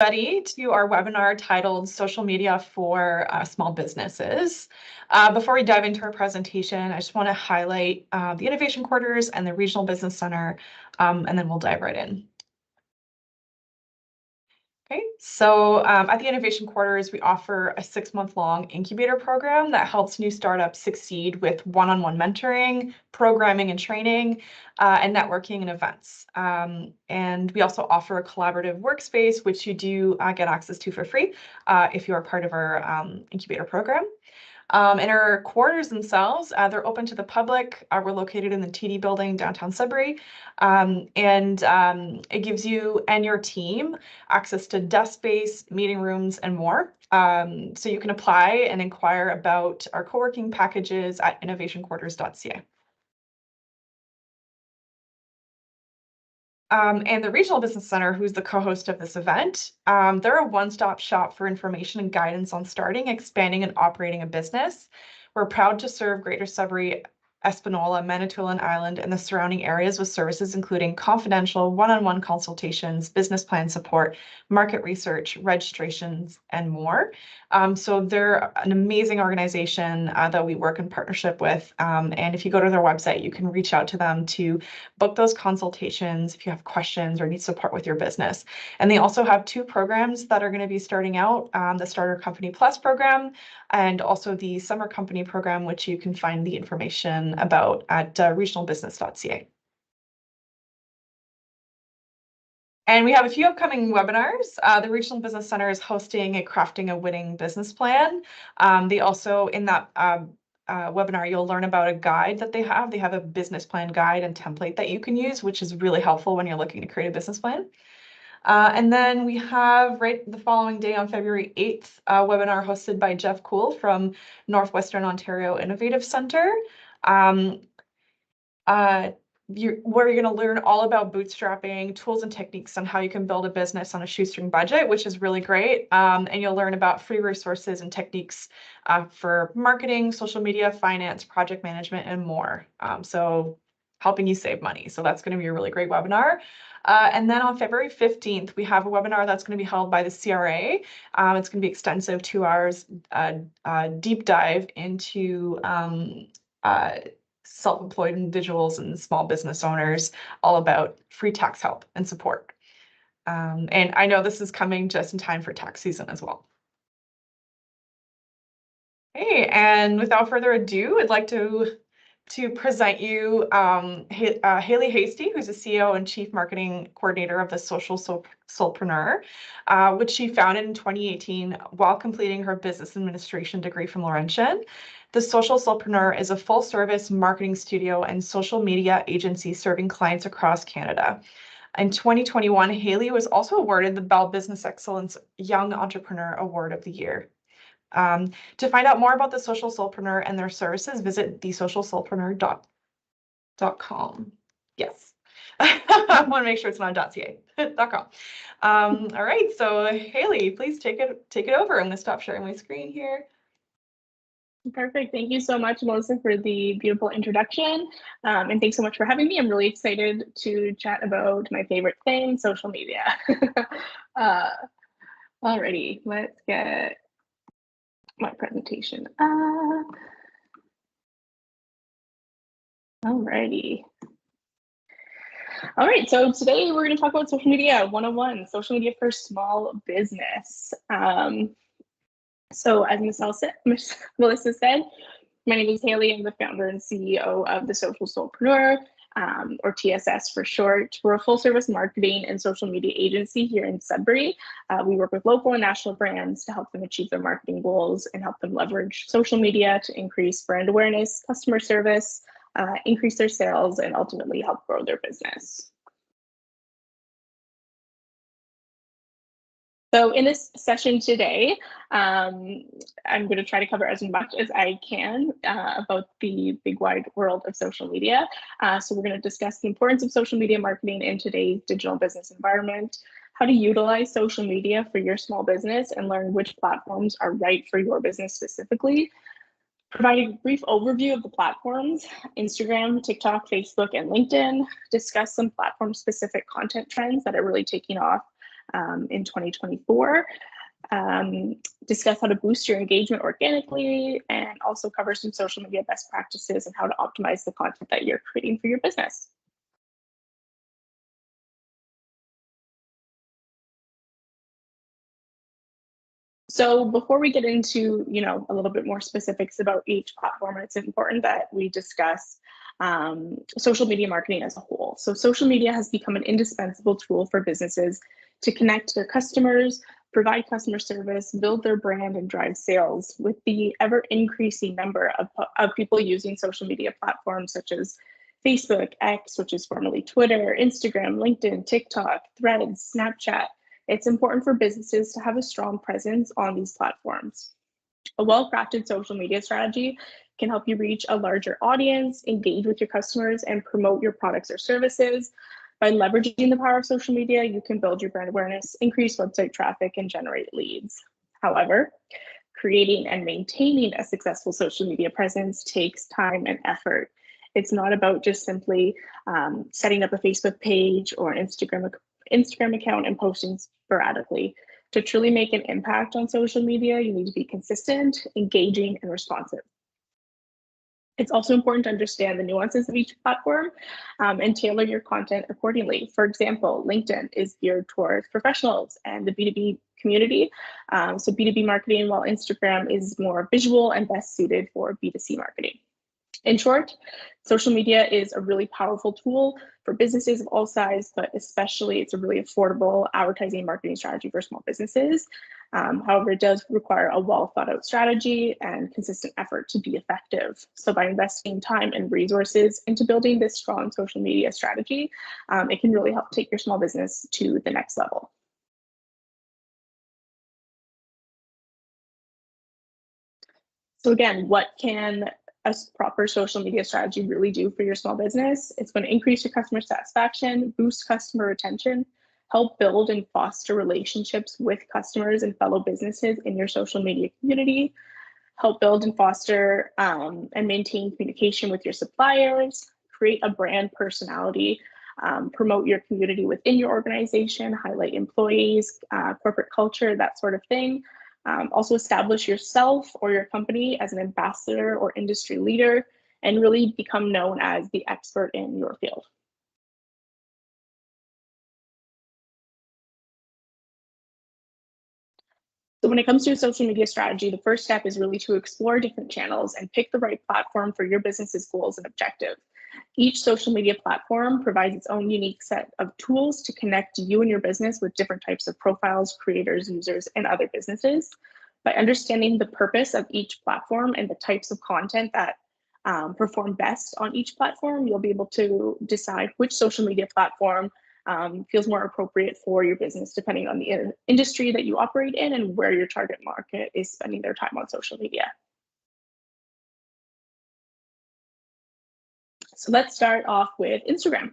Everybody to our webinar titled Social Media for Small Businesses. Before we dive into our presentation, I just want to highlight the Innovation Quarters and the Regional Business Center, and then we'll dive right in. Okay, so at the Innovation Quarters, we offer a 6-month-long incubator program that helps new startups succeed with one-on-one mentoring, programming and training, and networking and events. And we also offer a collaborative workspace, which you do get access to for free if you are part of our incubator program. In our quarters themselves, they're open to the public. We're located in the TD building, downtown Sudbury. It gives you and your team access to desk space, meeting rooms, and more. So you can apply and inquire about our co-working packages at innovationquarters.ca. And the Regional Business Center, who's the co-host of this event, they're a one-stop shop for information and guidance on starting, expanding, and operating a business. We're proud to serve Greater Sudbury, Espanola, Manitoulin Island, and the surrounding areas with services including confidential one-on-one consultations, business plan support, market research, registrations, and more. So they're an amazing organization that we work in partnership with. And if you go to their website, you can reach out to them to book those consultations if you have questions or need support with your business. And they also have 2 programs that are going to be starting out, the Starter Company Plus program and also the Summer Company program, which you can find the information about at regionalbusiness.ca. And we have a few upcoming webinars. The Regional Business Center is hosting a Crafting a Winning Business Plan. They also, in that webinar, you'll learn about a guide that they have. They have a business plan guide and template that you can use, which is really helpful when you're looking to create a business plan. And then we have right the following day on February 8th, a webinar hosted by Jeff Kuhl from Northwestern Ontario Innovative Centre. Where you're going to learn all about bootstrapping, tools and techniques on how you can build a business on a shoestring budget, which is really great. And you'll learn about free resources and techniques for marketing, social media, finance, project management, and more. So helping you save money. So that's going to be a really great webinar. And then on February 15th, we have a webinar that's going to be held by the CRA. It's going to be extensive, 2 hours, deep dive into self-employed individuals and small business owners, all about free tax help and support. And I know this is coming just in time for tax season as well. Hey, and without further ado, I'd like to present you Hailey Hastie, who's the CEO and Chief Marketing Coordinator of the Social Soulpreneur, which she founded in 2018 while completing her business administration degree from Laurentian. The Social Soulpreneur is a full-service marketing studio and social media agency serving clients across Canada. In 2021, Hailey was also awarded the Bell Business Excellence Young Entrepreneur Award of the Year. To find out more about the Social Soulpreneur and their services, visit thesocialsoulpreneur.com. Yes. I want to make sure it's not .ca. .com. All right, so Hailey, please take it over. I'm going to stop sharing my screen here. Perfect. Thank you so much, Melissa, for the beautiful introduction. And thanks so much for having me. I'm really excited to chat about my favorite thing, social media. Alrighty, let's get my presentation up. Alrighty. All right, so today we're going to talk about social media 101, social media for small business. So as Melissa said, my name is Hailey. I'm the founder and CEO of the Social Soulpreneur, or TSS for short. We're a full-service marketing and social media agency here in Sudbury. We work with local and national brands to help them achieve their marketing goals and help them leverage social media to increase brand awareness, customer service, increase their sales, and ultimately help grow their business. So in this session today, I'm going to try to cover as much as I can about the big wide world of social media. So we're going to discuss the importance of social media marketing in today's digital business environment, how to utilize social media for your small business and learn which platforms are right for your business specifically, provide a brief overview of the platforms, Instagram, TikTok, Facebook, and LinkedIn, discuss some platform-specific content trends that are really taking off in 2024. Discuss how to boost your engagement organically, and also cover some social media best practices and how to optimize the content that you're creating for your business. So before we get into, a little bit more specifics about each platform, it's important that we discuss social media marketing as a whole. So social media has become an indispensable tool for businesses to connect their customers, provide customer service, build their brand, and drive sales. With the ever increasing number of people using social media platforms such as Facebook, X, which is formerly Twitter, Instagram, LinkedIn, TikTok, Threads, Snapchat, it's important for businesses to have a strong presence on these platforms. A well-crafted social media strategy can help you reach a larger audience, engage with your customers, and promote your products or services. By leveraging the power of social media, you can build your brand awareness, increase website traffic, and generate leads. However, creating and maintaining a successful social media presence takes time and effort. It's not about just simply setting up a Facebook page or an Instagram account and posting sporadically. To truly make an impact on social media, you need to be consistent, engaging, and responsive. It's also important to understand the nuances of each platform and tailor your content accordingly. For example, LinkedIn is geared towards professionals and the B2B community. So B2B marketing, while Instagram is more visual and best suited for B2C marketing. In short, social media is a really powerful tool for businesses of all sizes, but especially it's a really affordable advertising and marketing strategy for small businesses. However, it does require a well thought out strategy and consistent effort to be effective. So by investing time and resources into building this strong social media strategy, it can really help take your small business to the next level. So again, what can a proper social media strategy really do for your small business? It's going to increase your customer satisfaction, boost customer retention, help build and foster relationships with customers and fellow businesses in your social media community, help build and foster and maintain communication with your suppliers, create a brand personality, promote your community within your organization, highlight employees, corporate culture, that sort of thing. Also establish yourself or your company as an ambassador or industry leader and really become known as the expert in your field. So when it comes to a social media strategy, the first step is really to explore different channels and pick the right platform for your business's goals and objectives. Each social media platform provides its own unique set of tools to connect you and your business with different types of profiles, creators, users, and other businesses. By understanding the purpose of each platform and the types of content that perform best on each platform, you'll be able to decide which social media platform feels more appropriate for your business, depending on the industry that you operate in and where your target market is spending their time on social media. So let's start off with Instagram.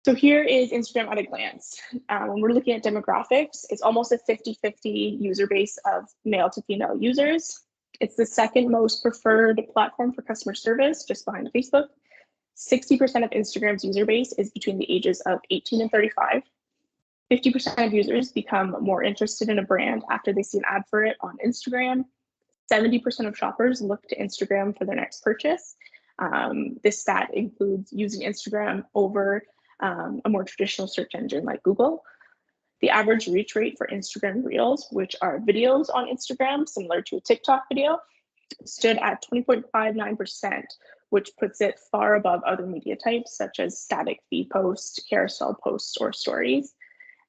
So here is Instagram at a glance. When we're looking at demographics, it's almost a 50-50 user base of male to female users. It's the second most preferred platform for customer service, just behind Facebook. 60% of Instagram's user base is between the ages of 18 and 35. 50% of users become more interested in a brand after they see an ad for it on Instagram. 70% of shoppers look to Instagram for their next purchase. This stat includes using Instagram over a more traditional search engine like Google. The average reach rate for Instagram Reels, which are videos on Instagram, similar to a TikTok video, stood at 20.59%, which puts it far above other media types such as static feed posts, carousel posts, or stories.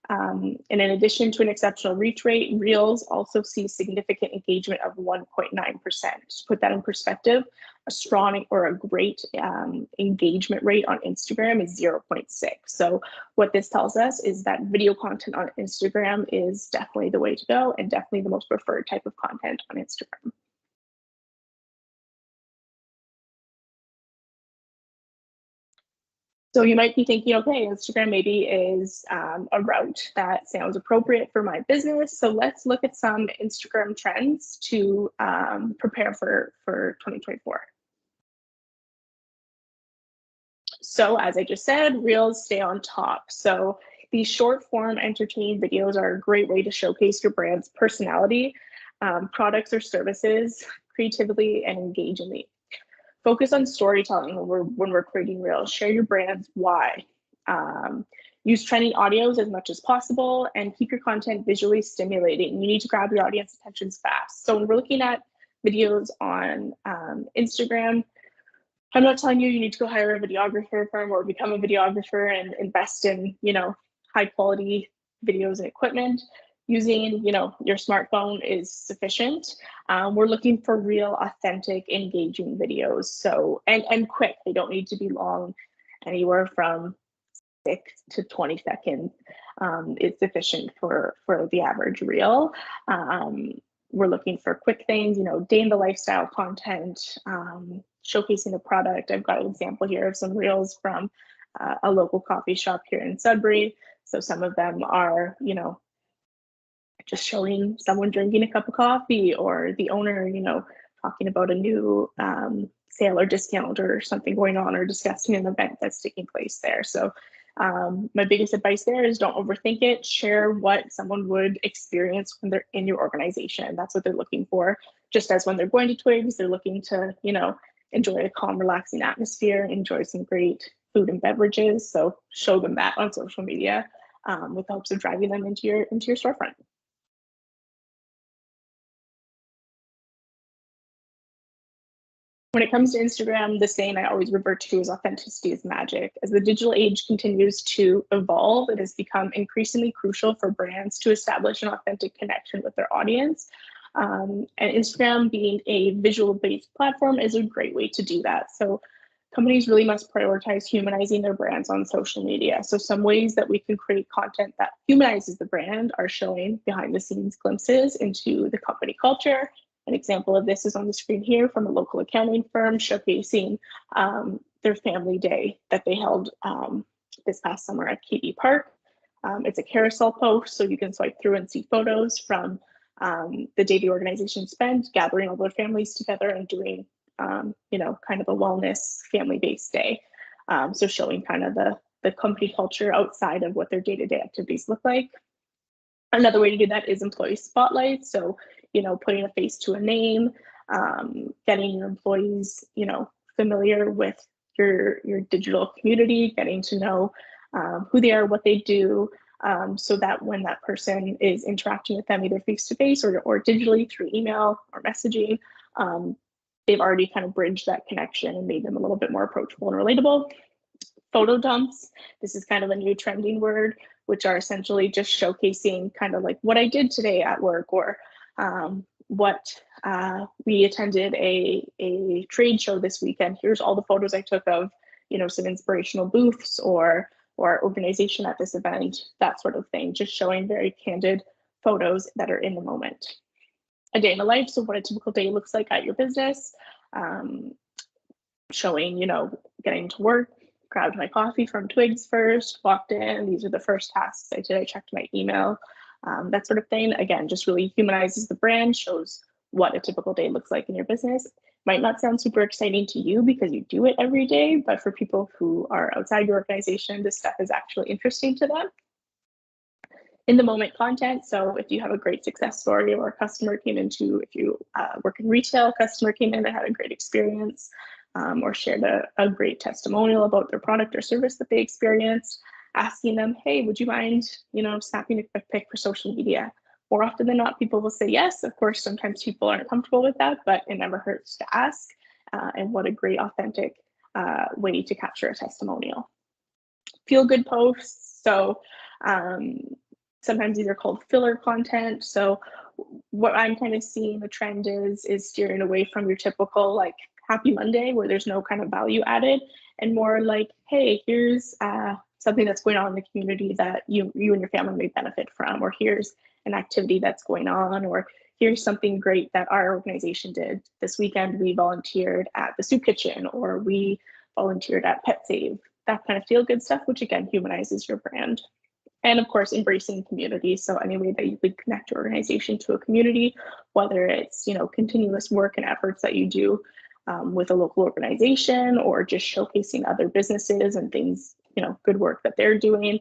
And in addition to an exceptional reach rate, Reels also sees significant engagement of 1.9%. To put that in perspective, a strong or a great engagement rate on Instagram is 0.6. So what this tells us is that video content on Instagram is definitely the way to go and definitely the most preferred type of content on Instagram. So you might be thinking, okay, Instagram maybe is a route that sounds appropriate for my business. So let's look at some Instagram trends to prepare for 2024. So as I just said, Reels stay on top. So these short form entertaining videos are a great way to showcase your brand's personality, products or services creatively and engagingly. Focus on storytelling when we're creating Reels. Share your brand's why. Use trending audios as much as possible and keep your content visually stimulating. You need to grab your audience attentions fast. So when we're looking at videos on Instagram, I'm not telling you you need to go hire a videographer firm or become a videographer and invest in, high quality videos and equipment. Using, your smartphone is sufficient. We're looking for real, authentic, engaging videos. So, and quick, they don't need to be long, anywhere from 6 to 20 seconds is sufficient for the average reel. We're looking for quick things, day in the lifestyle content, showcasing the product. I've got an example here of some reels from a local coffee shop here in Sudbury. So some of them are, just showing someone drinking a cup of coffee or the owner, talking about a new sale or discount or something going on or discussing an event that's taking place there. So my biggest advice there is don't overthink it. Share what someone would experience when they're in your organization. That's what they're looking for. Just as when they're going to Twigs, they're looking to, enjoy a calm, relaxing atmosphere, enjoy some great food and beverages. So show them that on social media with hopes of driving them into your storefront. When it comes to Instagram, the saying I always revert to is authenticity is magic. As the digital age continues to evolve, it has become increasingly crucial for brands to establish an authentic connection with their audience. And Instagram, being a visual-based platform, is a great way to do that. So companies really must prioritize humanizing their brands on social media. So some ways that we can create content that humanizes the brand are showing behind-the-scenes glimpses into the company culture. An example of this is on the screen here from a local accounting firm showcasing their family day that they held this past summer at KD Park. It's a carousel post, so you can swipe through and see photos from the day the organization spent gathering all their families together and doing, kind of a wellness family-based day. So showing kind of the company culture outside of what their day-to-day activities look like. Another way to do that is employee spotlight. So, putting a face to a name, getting your employees, familiar with your digital community, getting to know who they are, what they do, so that when that person is interacting with them either face-to-face or digitally through email or messaging, they've already kind of bridged that connection and made them a little bit more approachable and relatable. Photo dumps, this is kind of a new trending word, which are essentially just showcasing kind of like what I did today at work or we attended a trade show this weekend. Here's all the photos I took of, some inspirational booths or organization at this event, that sort of thing, just showing very candid photos that are in the moment. A day in the life, so what a typical day looks like at your business, showing, getting to work, grabbed my coffee from Twigs first, walked in, these are the first tasks I did, I checked my email, that sort of thing. Again, just really humanizes the brand, shows what a typical day looks like in your business. Might not sound super exciting to you because you do it every day, but for people who are outside your organization, this stuff is actually interesting to them. In the moment content, so if you have a great success story or a customer came into, if you work in retail, customer came in and had a great experience, or shared a great testimonial about their product or service that they experienced, asking them, hey, would you mind, snapping a quick pic for social media? More often than not, people will say yes. Of course, sometimes people aren't comfortable with that, but it never hurts to ask. And what a great, authentic way to capture a testimonial. Feel good posts. So sometimes these are called filler content. So what I'm kind of seeing the trend is steering away from your typical like Happy Monday where there's no kind of value added, and more like, hey, here's something that's going on in the community that you and your family may benefit from, or here's an activity that's going on, or here's something great that our organization did. This weekend, we volunteered at the soup kitchen, or we volunteered at Pet Save, that kind of feel good stuff, which again, humanizes your brand. And of course, embracing community. So any way that you could connect your organization to a community, whether it's, continuous work and efforts that you do with a local organization, or just showcasing other businesses and things, good work that they're doing.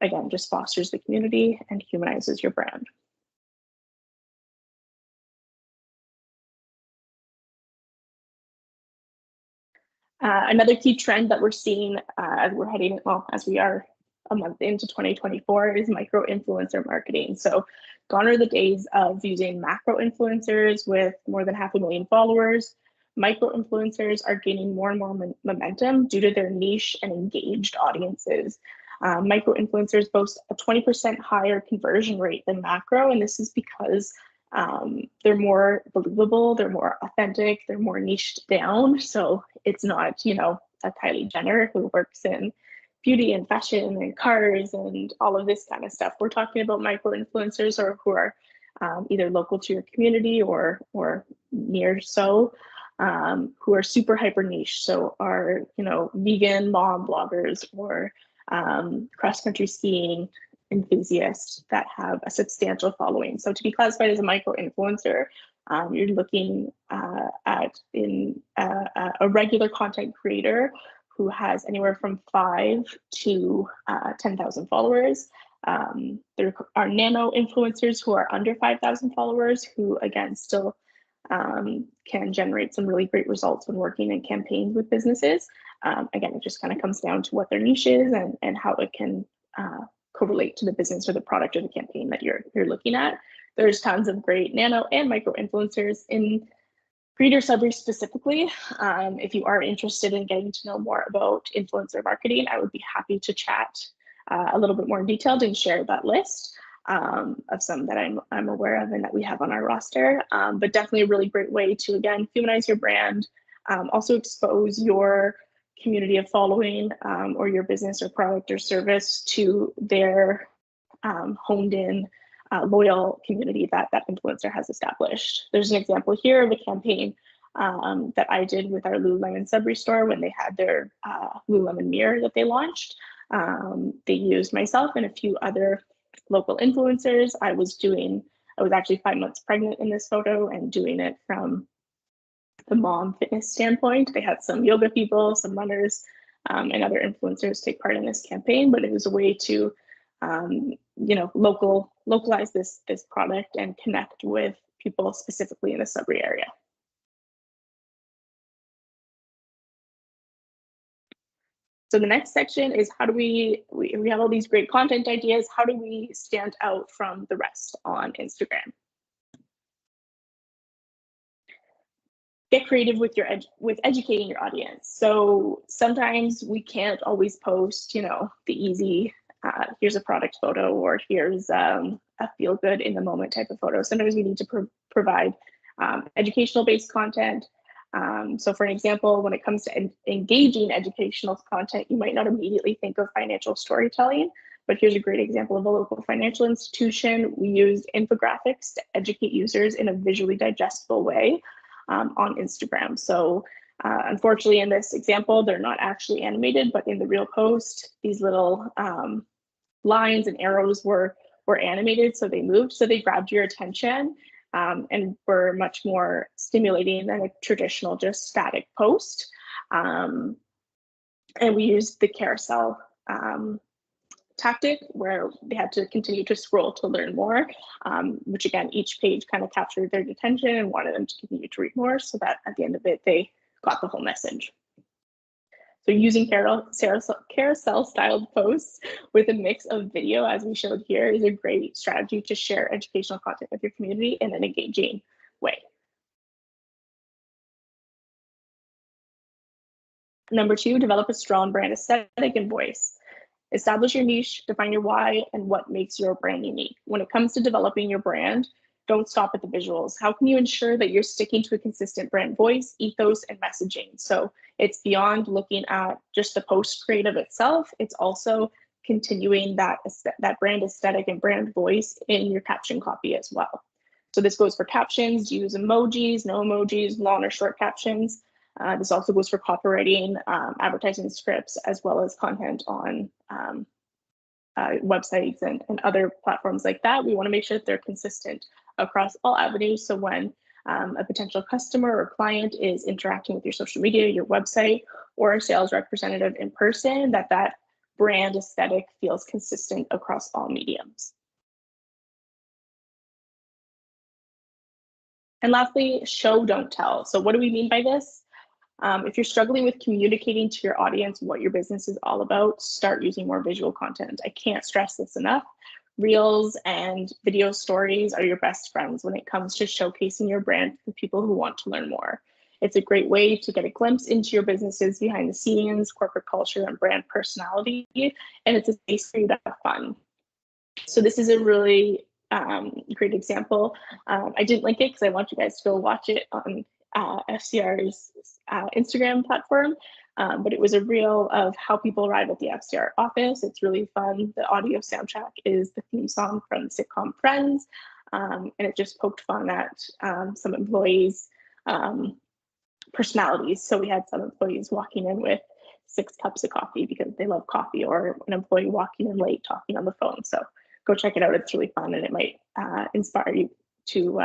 Again, just fosters the community and humanizes your brand. Another key trend that we're seeing as we're heading, as we are a month into 2024, is micro influencer marketing. So gone are the days of using macro influencers with more than 500,000 followers. Micro influencers are gaining more and more momentum due to their niche and engaged audiences. Micro influencers boast a 20% higher conversion rate than macro, and this is because they're more believable, they're more authentic, they're more niched down. So it's not, a Kylie Jenner who works in beauty and fashion and cars and all of this kind of stuff. We're talking about micro influencers or who are either local to your community or near so, who are super hyper niche. So are, vegan mom bloggers or cross-country skiing enthusiasts that have a substantial following. So to be classified as a micro influencer, you're looking at a regular content creator who has anywhere from 5 to 10,000 followers. There are nano influencers who are under 5,000 followers, who again still can generate some really great results when working in campaigns with businesses. Again, it just kind of comes down to what their niche is and how it can correlate to the business or the product or the campaign that you're looking at. There's tons of great nano and micro influencers in Greater Sudbury specifically. If you are interested in getting to know more about influencer marketing, I would be happy to chat a little bit more in detail and share that list of some that I'm aware of and that we have on our roster. But definitely a really great way to, again, humanize your brand, also expose your community of following or your business or product or service to their honed in loyal community that influencer has established. There's an example here of a campaign that I did with our Lululemon Sudbury store when they had their Lululemon mirror that they launched. They used myself and a few other local influencers. I was actually 5 months pregnant in this photo and doing it from the mom fitness standpoint. They had some yoga people, some runners, and other influencers take part in this campaign, but it was a way to localize this product and connect with people specifically in the Sudbury area. So the next section is how do we have all these great content ideas, how do we stand out from the rest on Instagram? Get creative with with educating your audience. So sometimes we can't always post, the easy, here's a product photo or here's a feel good in the moment type of photo. Sometimes we need to provide educational based content. So for an example, when it comes to engaging educational content, you might not immediately think of financial storytelling, but here's a great example of a local financial institution. We used infographics to educate users in a visually digestible way on Instagram. So unfortunately in this example, they're not actually animated, but in the real post, these little lines and arrows were animated, so they moved, so they grabbed your attention and were much more stimulating than a traditional just static post. And we used the carousel tactic where they had to continue to scroll to learn more, which again, each page kind of captured their attention and wanted them to continue to read more so that at the end of it, they got the whole message. So using carousel styled posts with a mix of video, as we showed here, is a great strategy to share educational content with your community in an engaging way. Number 2, develop a strong brand aesthetic and voice. Establish your niche, define your why, and what makes your brand unique. When it comes to developing your brand, don't stop at the visuals. How can you ensure that you're sticking to a consistent brand voice, ethos, and messaging? So it's beyond looking at just the post creative itself. It's also continuing that brand aesthetic and brand voice in your caption copy as well. So this goes for captions, use emojis, no emojis, long or short captions. This also goes for copywriting, advertising scripts, as well as content on websites and other platforms like that. We want to make sure that they're consistent across all avenues. So when a potential customer or client is interacting with your social media, your website, or a sales representative in person, that brand aesthetic feels consistent across all mediums. And lastly, show, don't tell. So what do we mean by this? If you're struggling with communicating to your audience what your business is all about, start using more visual content. I can't stress this enough. Reels and video stories are your best friends when it comes to showcasing your brand to people who want to learn more. It's a great way to get a glimpse into your business's behind the scenes, corporate culture, and brand personality, and it's a space for you to have fun. So this is a really great example. I didn't link it because I want you guys to go watch it on FCR's Instagram platform, but it was a reel of how people arrive at the FCR office. It's really fun. The audio soundtrack is the theme song from the sitcom Friends, and it just poked fun at some employees' personalities. So we had some employees walking in with 6 cups of coffee because they love coffee, or an employee walking in late talking on the phone. So go check it out. It's really fun, and it might inspire you to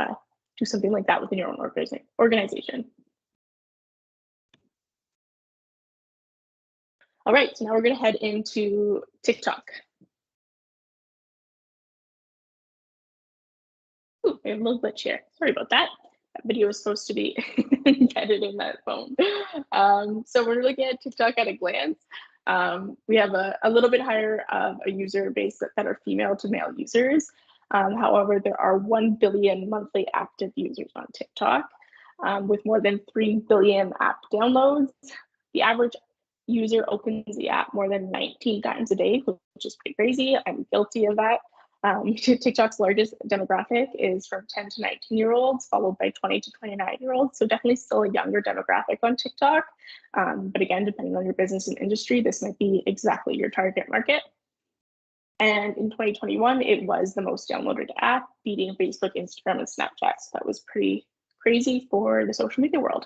do something like that within your own organization. All right, so now we're going to head into TikTok. Ooh, we have a little glitch here. Sorry about that. That video is supposed to be embedded in that phone. So we're looking at TikTok at a glance. We have a little bit higher of a user base that are female to male users. However, there are 1 billion monthly active users on TikTok, with more than 3 billion app downloads. The average user opens the app more than 19 times a day, which is pretty crazy. I'm guilty of that. TikTok's largest demographic is from 10 to 19-year-olds, followed by 20 to 29-year-olds. So definitely still a younger demographic on TikTok. But again, depending on your business and industry, this might be exactly your target market. And in 2021, it was the most downloaded app, beating Facebook, Instagram, and Snapchat. So that was pretty crazy for the social media world.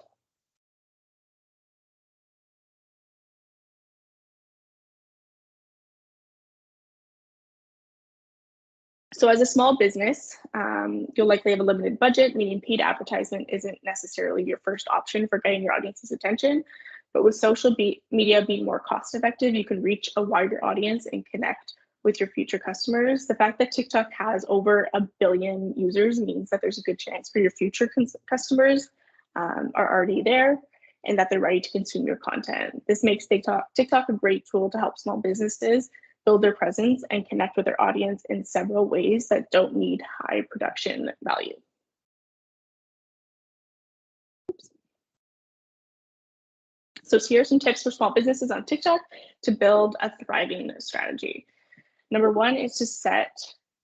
So as a small business, you'll likely have a limited budget, meaning paid advertisement isn't necessarily your first option for getting your audience's attention. But with social media being more cost effective, you can reach a wider audience and connect with your future customers. The fact that TikTok has over 1 billion users means that there's a good chance for your future customers are already there and that they're ready to consume your content. This makes TikTok a great tool to help small businesses build their presence and connect with their audience in several ways that don't need high production value. So here are some tips for small businesses on TikTok to build a thriving strategy. Number 1 is to set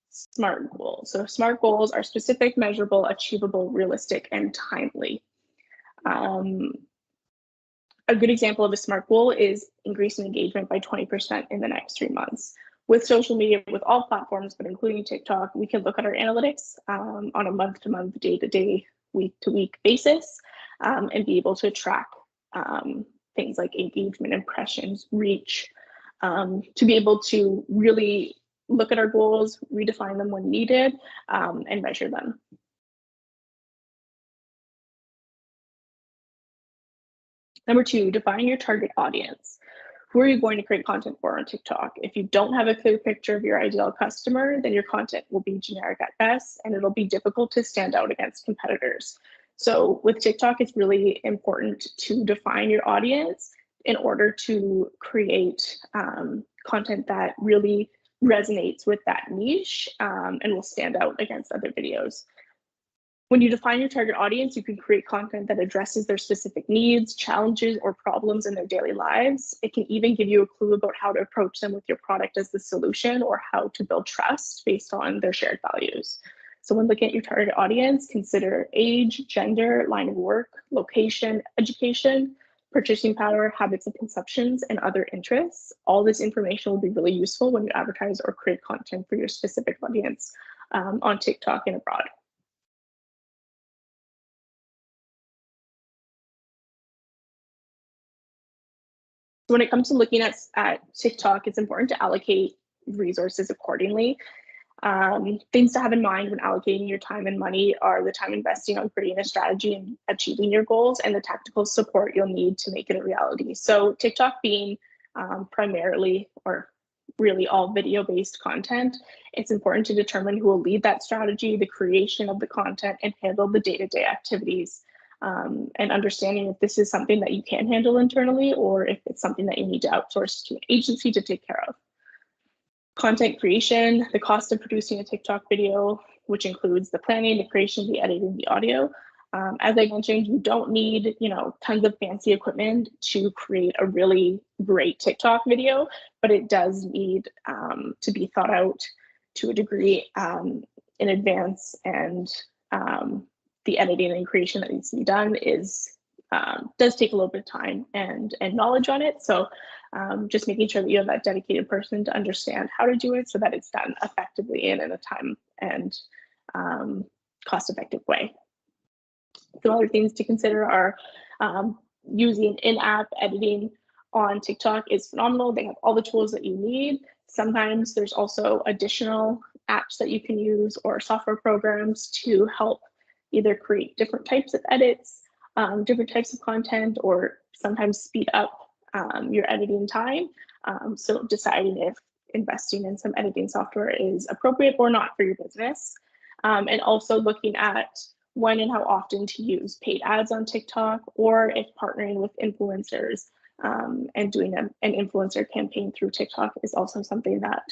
SMART goals. So SMART goals are specific, measurable, achievable, realistic, and timely. A good example of a SMART goal is increasing engagement by 20% in the next 3 months. With social media, with all platforms, but including TikTok, we can look at our analytics on a month-to-month, day-to-day, week-to-week basis, and be able to track things like engagement, impressions, reach, to be able to really look at our goals, redefine them when needed, and measure them. Number 2, define your target audience. Who are you going to create content for on TikTok? If you don't have a clear picture of your ideal customer, then your content will be generic at best, and it'll be difficult to stand out against competitors. So with TikTok, it's really important to define your audience in order to create content that really resonates with that niche and will stand out against other videos. When you define your target audience, you can create content that addresses their specific needs, challenges, or problems in their daily lives. It can even give you a clue about how to approach them with your product as the solution, or how to build trust based on their shared values. So when looking at your target audience, consider age, gender, line of work, location, education, purchasing power, habits and consumptions, and other interests. All this information will be really useful when you advertise or create content for your specific audience on TikTok and abroad. When it comes to looking at TikTok, it's important to allocate resources accordingly. Things to have in mind when allocating your time and money are the time investing on creating a strategy and achieving your goals, and the tactical support you'll need to make it a reality. So TikTok being primarily or really all video-based content, it's important to determine who will lead that strategy, the creation of the content, and handle the day-to-day activities. And understanding if this is something that you can handle internally or if it's something that you need to outsource to an agency to take care of. Content creation, the cost of producing a TikTok video, which includes the planning, the creation, the editing, the audio. As I mentioned, you don't need, tons of fancy equipment to create a really great TikTok video, but it does need to be thought out to a degree in advance, and the editing and creation that needs to be done does take a little bit of time and knowledge on it. So just making sure that you have that dedicated person to understand how to do it so that it's done effectively and in a time and cost-effective way. Some other things to consider are using in-app editing on TikTok is phenomenal. They have all the tools that you need. Sometimes there's also additional apps that you can use or software programs to help either create different types of edits, different types of content, or sometimes speed up your editing time. So deciding if investing in some editing software is appropriate or not for your business. And also looking at when and how often to use paid ads on TikTok, or if partnering with influencers and doing an influencer campaign through TikTok is also something that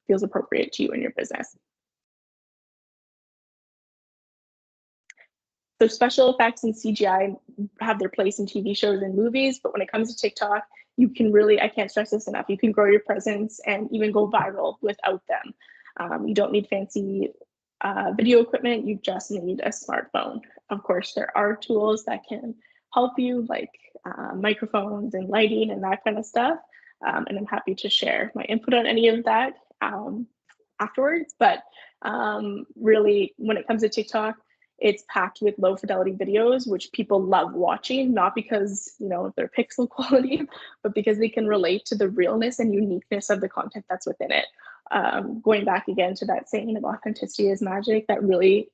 feels appropriate to you and your business. So special effects and CGI have their place in TV shows and movies, but when it comes to TikTok, you can really, I can't stress this enough, you can grow your presence and even go viral without them. You don't need fancy video equipment, you just need a smartphone. Of course, there are tools that can help you, like microphones and lighting and that kind of stuff. And I'm happy to share my input on any of that afterwards. But really, when it comes to TikTok, it's packed with low fidelity videos, which people love watching, not because, they're pixel quality, but because they can relate to the realness and uniqueness of the content that's within it. Going back again to that saying of authenticity is magic, that really,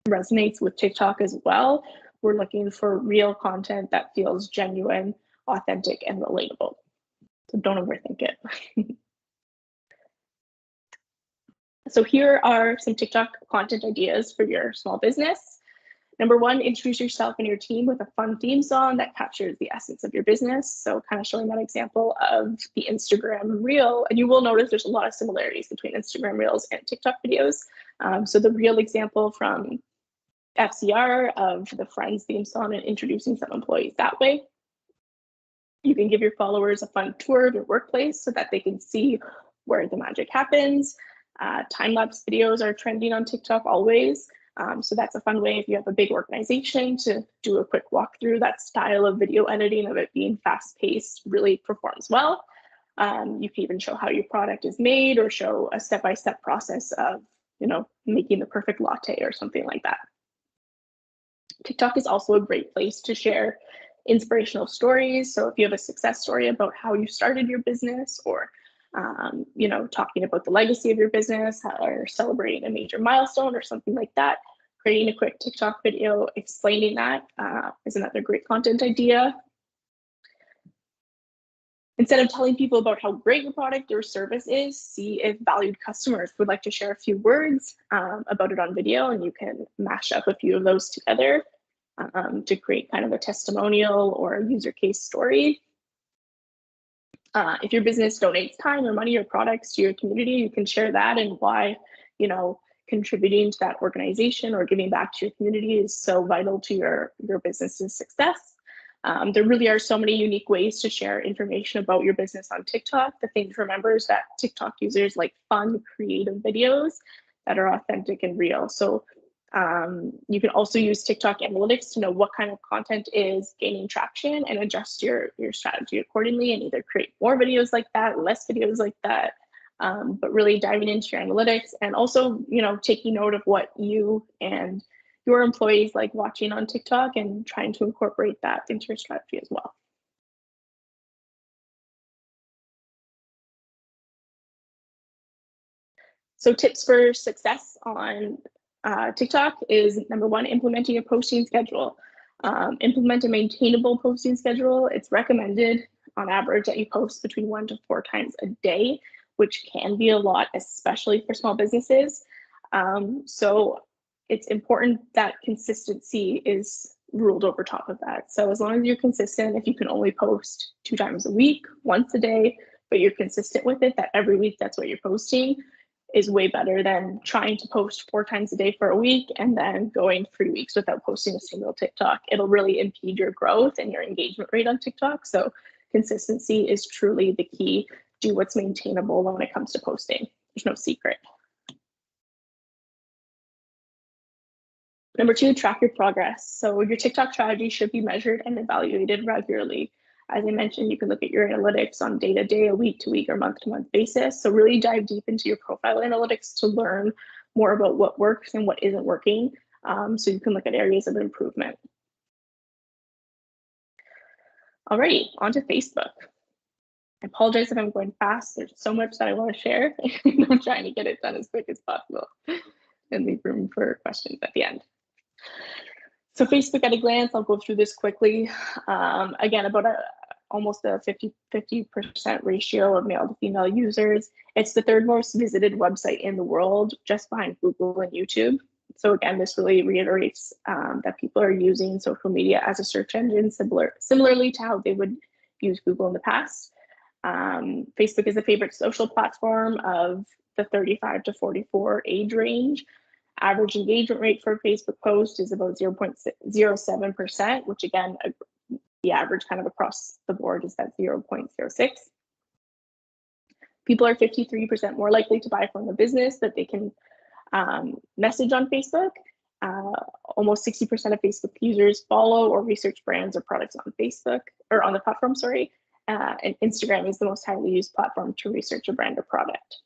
resonates with TikTok as well. We're looking for real content that feels genuine, authentic, and relatable. So don't overthink it. So here are some TikTok content ideas for your small business. Number one, introduce yourself and your team with a fun theme song that captures the essence of your business. So kind of showing that example of the Instagram reel. And you will notice there's a lot of similarities between Instagram reels and TikTok videos. So the reel example from FCR of the Friends theme song and introducing some employees that way. You can give your followers a fun tour of your workplace so that they can see where the magic happens. Time-lapse videos are trending on TikTok always. So that's a fun way if you have a big organization to do a quick walkthrough. That style of video editing, of it being fast-paced, really performs well. You can even show how your product is made or show a step-by-step process of, making the perfect latte or something like that. TikTok is also a great place to share inspirational stories. So if you have a success story about how you started your business, or talking about the legacy of your business, or celebrating a major milestone or something like that, creating a quick TikTok video explaining that is another great content idea. Instead of telling people about how great your product or service is, see if valued customers would like to share a few words about it on video, and you can mash up a few of those together to create kind of a testimonial or a user case story. If your business donates time or money or products to your community, you can share that and why, contributing to that organization or giving back to your community is so vital to your business's success. There really are so many unique ways to share information about your business on TikTok. The thing to remember is that TikTok users like fun, creative videos that are authentic and real. So you can also use TikTok analytics to know what kind of content is gaining traction and adjust your strategy accordingly, and either create more videos like that, less videos like that, but really diving into your analytics, and also, taking note of what you and your employees like watching on TikTok and trying to incorporate that into your strategy as well. So tips for success on TikTok is number one, implementing a posting schedule. Implement a maintainable posting schedule. It's recommended on average that you post between 1 to 4 times a day, which can be a lot, especially for small businesses. So it's important that consistency is ruled over top of that. So as long as you're consistent, if you can only post 2 times a week, once a day, but you're consistent with it, that every week that's what you're posting, is way better than trying to post 4 times a day for a week and then going 3 weeks without posting a single TikTok. It'll really impede your growth and your engagement rate on TikTok. So consistency is truly the key. Do what's maintainable when it comes to posting. There's no secret. Number 2, track your progress. So your TikTok strategy should be measured and evaluated regularly. As I mentioned, you can look at your analytics on day-to-day, a week-to-week, or month-to-month basis. So really dive deep into your profile analytics to learn more about what works and what isn't working, so you can look at areas of improvement. All right, on to Facebook. I apologize if I'm going fast. There's so much that I want to share. I'm trying to get it done as quick as possible and leave room for questions at the end. So Facebook at a glance, I'll go through this quickly. Again, about almost a 50% ratio of male to female users. It's the 3rd most visited website in the world, just behind Google and YouTube. So again, this really reiterates that people are using social media as a search engine, similarly to how they would use Google in the past. Facebook is a favorite social platform of the 35 to 44 age range. Average engagement rate for a Facebook post is about 0.07%, which again, the average kind of across the board is that 0.06. People are 53% more likely to buy from a business that they can message on Facebook. Almost 60% of Facebook users follow or research brands or products on Facebook, or on the platform, sorry. And Instagram is the most highly used platform to research a brand or product.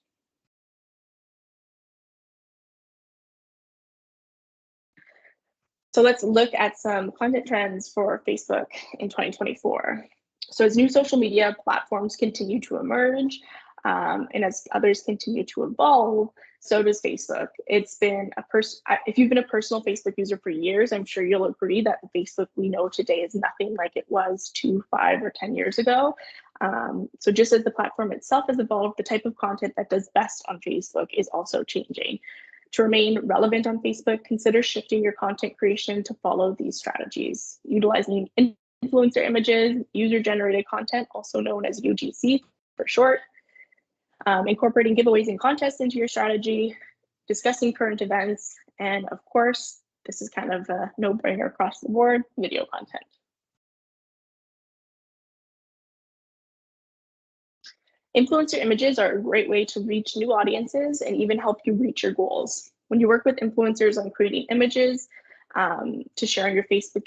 So let's look at some content trends for Facebook in 2024. So as new social media platforms continue to emerge, and as others continue to evolve, so does Facebook. It's been if you've been a personal Facebook user for years, I'm sure you'll agree that the Facebook we know today is nothing like it was 2, 5, or 10 years ago. So just as the platform itself has evolved, the type of content that does best on Facebook is also changing. To remain relevant on Facebook, consider shifting your content creation to follow these strategies. Utilizing influencer images, user-generated content, also known as UGC for short. Incorporating giveaways and contests into your strategy, discussing current events, and of course, this is kind of a no-brainer across the board, video content. Influencer images are a great way to reach new audiences and even help you reach your goals. When you work with influencers on creating images to share on your Facebook,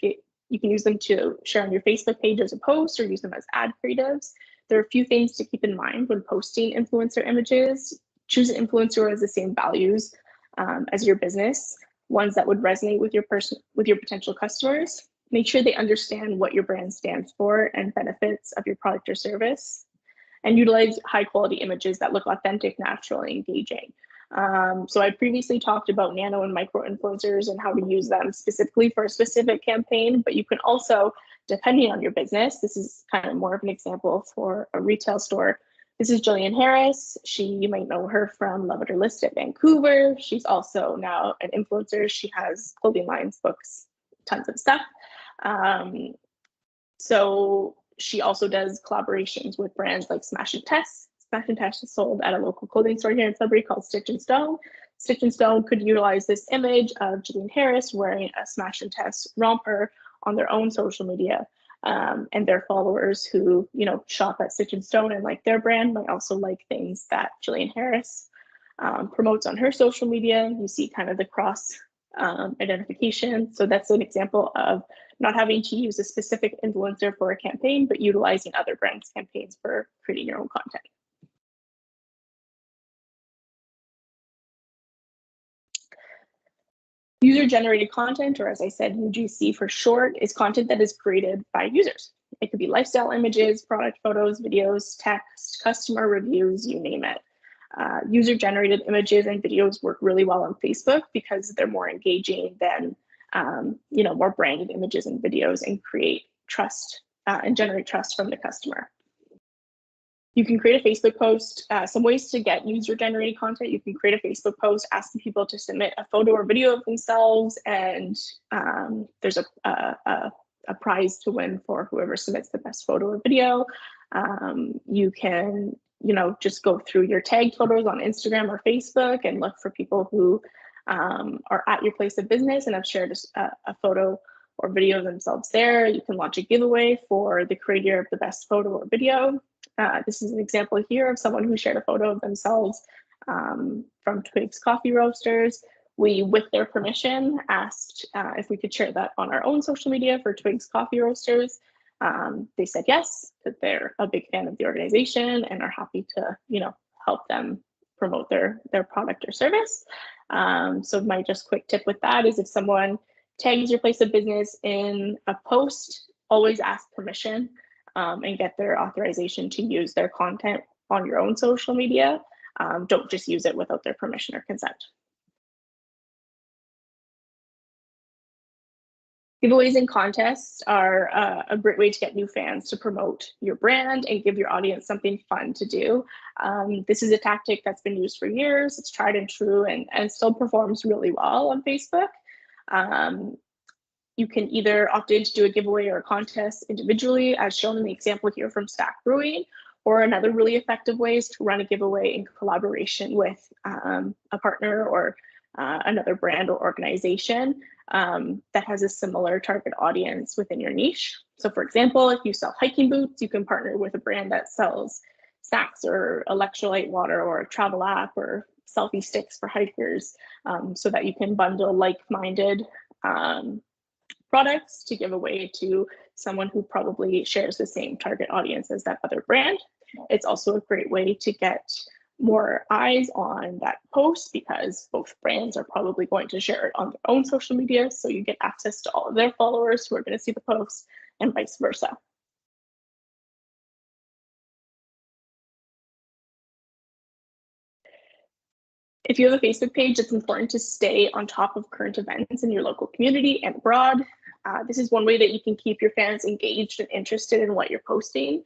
you can use them to share on your Facebook page as a post or use them as ad creatives. There are a few things to keep in mind when posting influencer images. Choose an influencer who has the same values as your business, ones that would resonate with your potential customers. Make sure they understand what your brand stands for and benefits of your product or service. And utilize high quality images that look authentic, natural, and engaging. So I previously talked about nano and micro influencers and how to use them specifically for a specific campaign, but you can also, depending on your business, this is kind of more of an example for a retail store. This is Jillian Harris. You might know her from Love It or List It Vancouver. She's also now an influencer. She has clothing lines, books, tons of stuff. So she also does collaborations with brands like Smash and Test. Smash and Test is sold at a local clothing store here in Sudbury called Stitch and Stone. Stitch and Stone could utilize this image of Jillian Harris wearing a Smash and Test romper on their own social media. And their followers who, shop at Stitch and Stone and like their brand might also like things that Jillian Harris promotes on her social media. You see kind of the cross identification. So that's an example of not having to use a specific influencer for a campaign, but utilizing other brands' campaigns for creating your own content. User-generated content, or as I said, UGC for short, is content that is created by users. It could be lifestyle images, product photos, videos, text, customer reviews, you name it. User-generated images and videos work really well on Facebook because they're more engaging than more branded images and videos, and create trust and generate trust from the customer. You can create a Facebook post. Some ways to get user-generated content: you can create a Facebook post asking people to submit a photo or video of themselves, and there's a prize to win for whoever submits the best photo or video. You can just go through your tagged photos on Instagram or Facebook and look for people who are at your place of business and have shared a photo or video of themselves there. You can launch a giveaway for the creator of the best photo or video. This is an example here of someone who shared a photo of themselves from Twigs Coffee Roasters. We, with their permission, asked if we could share that on our own social media for Twigs Coffee Roasters. They said yes, that they're a big fan of the organization and are happy to, help them promote their product or service. So my just quick tip with that is, if someone tags your place of business in a post, always ask permission and get their authorization to use their content on your own social media. Don't just use it without their permission or consent. Giveaways and contests are a great way to get new fans to promote your brand and give your audience something fun to do. This is a tactic that's been used for years. It's tried and true, and still performs really well on Facebook. You can either opt in to do a giveaway or a contest individually, as shown in the example here from Stack Brewing, or another really effective way is to run a giveaway in collaboration with a partner or another brand or organization that has a similar target audience within your niche. So for example, if you sell hiking boots, you can partner with a brand that sells snacks or electrolyte water or a travel app or selfie sticks for hikers, so that you can bundle like-minded products to give away to someone who probably shares the same target audience as that other brand. It's also a great way to get more eyes on that post, because both brands are probably going to share it on their own social media, so you get access to all of their followers who are going to see the post, and vice versa. If you have a Facebook page, it's important to stay on top of current events in your local community and abroad. This is one way that you can keep your fans engaged and interested in what you're posting.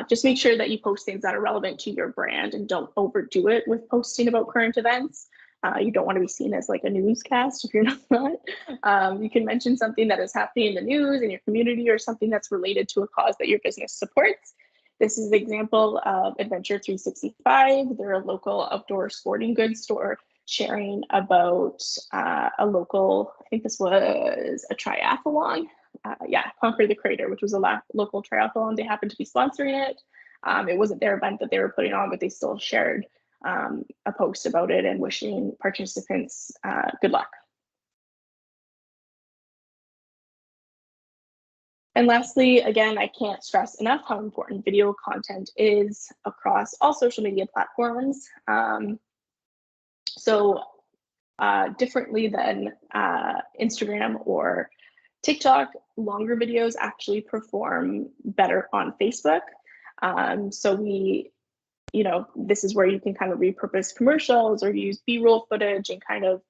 Just make sure that you post things that are relevant to your brand and don't overdo it with posting about current events. You don't want to be seen as like a newscast if you're not. You can mention something that is happening in the news in your community, or something that's related to a cause that your business supports. This is an example of Adventure 365. They're a local outdoor sporting goods store sharing about a local, I think this was a triathlon. Conquer the Crater, which was a local triathlon. They happened to be sponsoring it. It wasn't their event that they were putting on, but they still shared a post about it and wishing participants good luck. And lastly, again, I can't stress enough how important video content is across all social media platforms. Differently than Instagram or TikTok, longer videos actually perform better on Facebook. This is where you can kind of repurpose commercials or use B-roll footage and kind of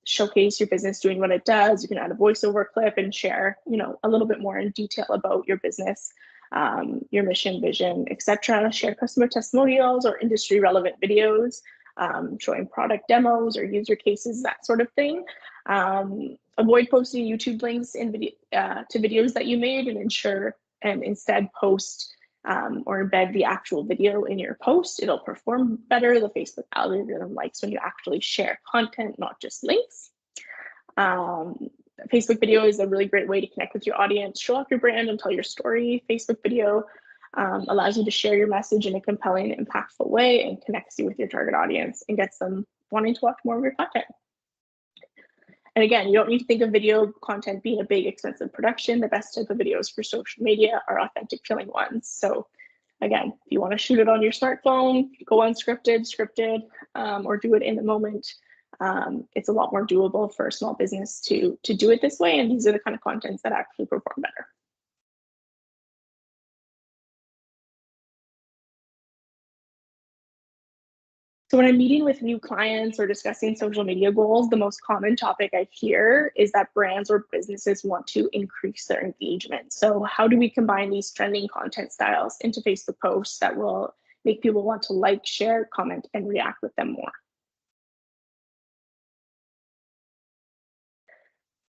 showcase your business doing what it does. You can add a voiceover clip and share, a little bit more in detail about your business, your mission, vision, etc. Share customer testimonials or industry relevant videos, showing product demos or user cases, that sort of thing. Avoid posting YouTube links in to videos that you made, and instead post or embed the actual video in your post. It'll perform better. The Facebook algorithm likes when you actually share content, not just links. Facebook video is a really great way to connect with your audience, show off your brand and tell your story. Facebook video allows you to share your message in a compelling, impactful way and connects you with your target audience and gets them wanting to watch more of your content. And again, you don't need to think of video content being a big, expensive production. The best type of videos for social media are authentic, feeling ones. So again, if you want to shoot it on your smartphone, go unscripted, scripted, or do it in the moment. It's a lot more doable for a small business to do it this way. And these are the kind of contents that actually perform better. So when I'm meeting with new clients or discussing social media goals, the most common topic I hear is that brands or businesses want to increase their engagement. So how do we combine these trending content styles into Facebook posts that will make people want to like, share, comment, and react with them more?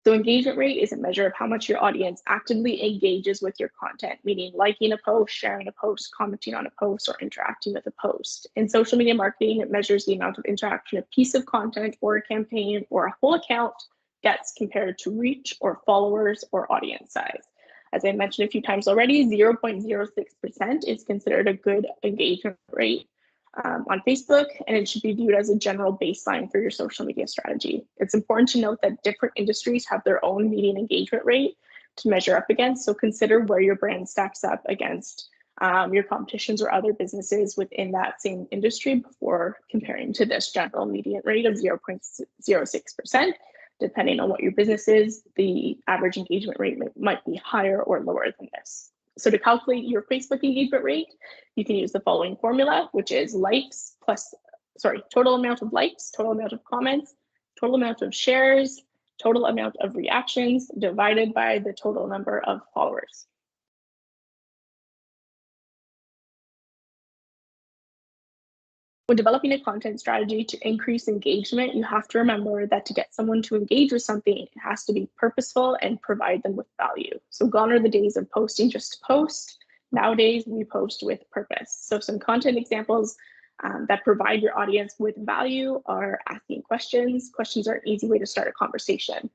So engagement rate is a measure of how much your audience actively engages with your content, meaning liking a post, sharing a post, commenting on a post, or interacting with a post. In social media marketing, it measures the amount of interaction a piece of content or a campaign or a whole account gets compared to reach or followers or audience size. As I mentioned a few times already, 0.06% is considered a good engagement rate on Facebook, and it should be viewed as a general baseline for your social media strategy. It's important to note that different industries have their own median engagement rate to measure up against, so consider where your brand stacks up against your competitions or other businesses within that same industry before comparing to this general median rate of 0.06%. Depending on what your business is, the average engagement rate might be higher or lower than this. So to calculate your Facebook engagement rate, you can use the following formula, which is total amount of likes, total amount of comments, total amount of shares, total amount of reactions divided by the total number of followers. When developing a content strategy to increase engagement, you have to remember that to get someone to engage with something, it has to be purposeful and provide them with value. So gone are the days of posting just to post. Nowadays, we post with purpose. So some content examples that provide your audience with value are asking questions. Questions are an easy way to start a conversation.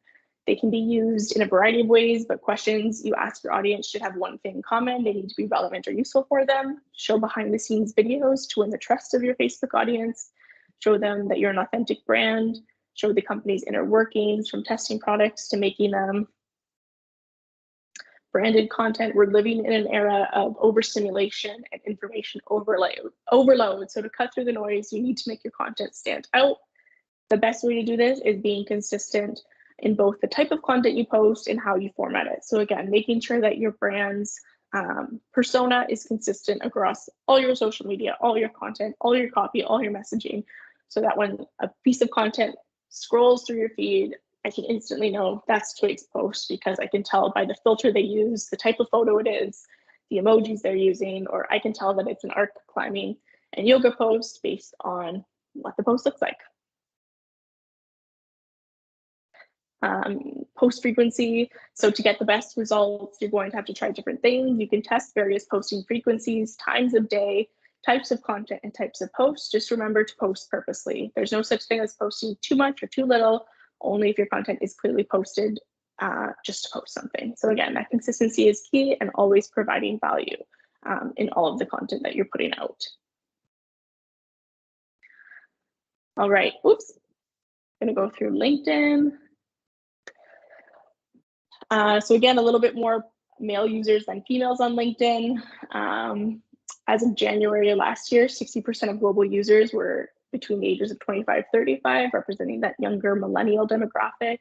They can be used in a variety of ways, but questions you ask your audience should have one thing in common. They need to be relevant or useful for them. Show behind the scenes videos to win the trust of your Facebook audience. Show them that you're an authentic brand. Show the company's inner workings from testing products to making them. Branded content, we're living in an era of overstimulation and information overload. So to cut through the noise, you need to make your content stand out. The best way to do this is being consistent in both the type of content you post and how you format it. So again, making sure that your brand's persona is consistent across all your social media, all your content, all your copy, all your messaging, so that when a piece of content scrolls through your feed, I can instantly know that's Twig's post because I can tell by the filter they use, the type of photo it is, the emojis they're using, or I can tell that it's an art climbing and yoga post based on what the post looks like. Post frequency. So to get the best results, you're going to have to try different things. You can test various posting frequencies, times of day, types of content, and types of posts. Just remember to post purposely. There's no such thing as posting too much or too little, only if your content is clearly posted just to post something. So again, that consistency is key, and always providing value in all of the content that you're putting out. All right, oops. I'm gonna go through LinkedIn. So again, a little bit more male users than females on LinkedIn. As of January last year, 60% of global users were between the ages of 25 to 35, representing that younger millennial demographic,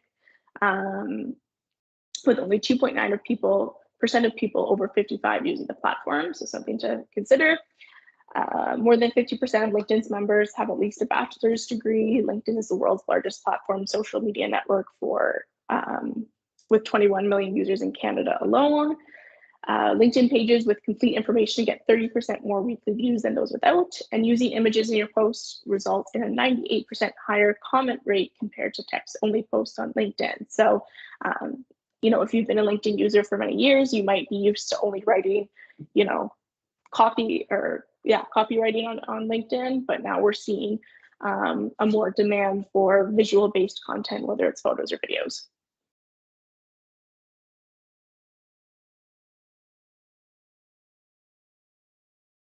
with only 2.9% of people over 55 using the platform, so something to consider. More than 50% of LinkedIn's members have at least a bachelor's degree. LinkedIn is the world's largest platform social media network with 21 million users in Canada alone. LinkedIn pages with complete information get 30% more weekly views than those without, and using images in your posts results in a 98% higher comment rate compared to text-only posts on LinkedIn. So, if you've been a LinkedIn user for many years, you might be used to only writing, copywriting on LinkedIn, but now we're seeing a more demand for visual-based content, whether it's photos or videos.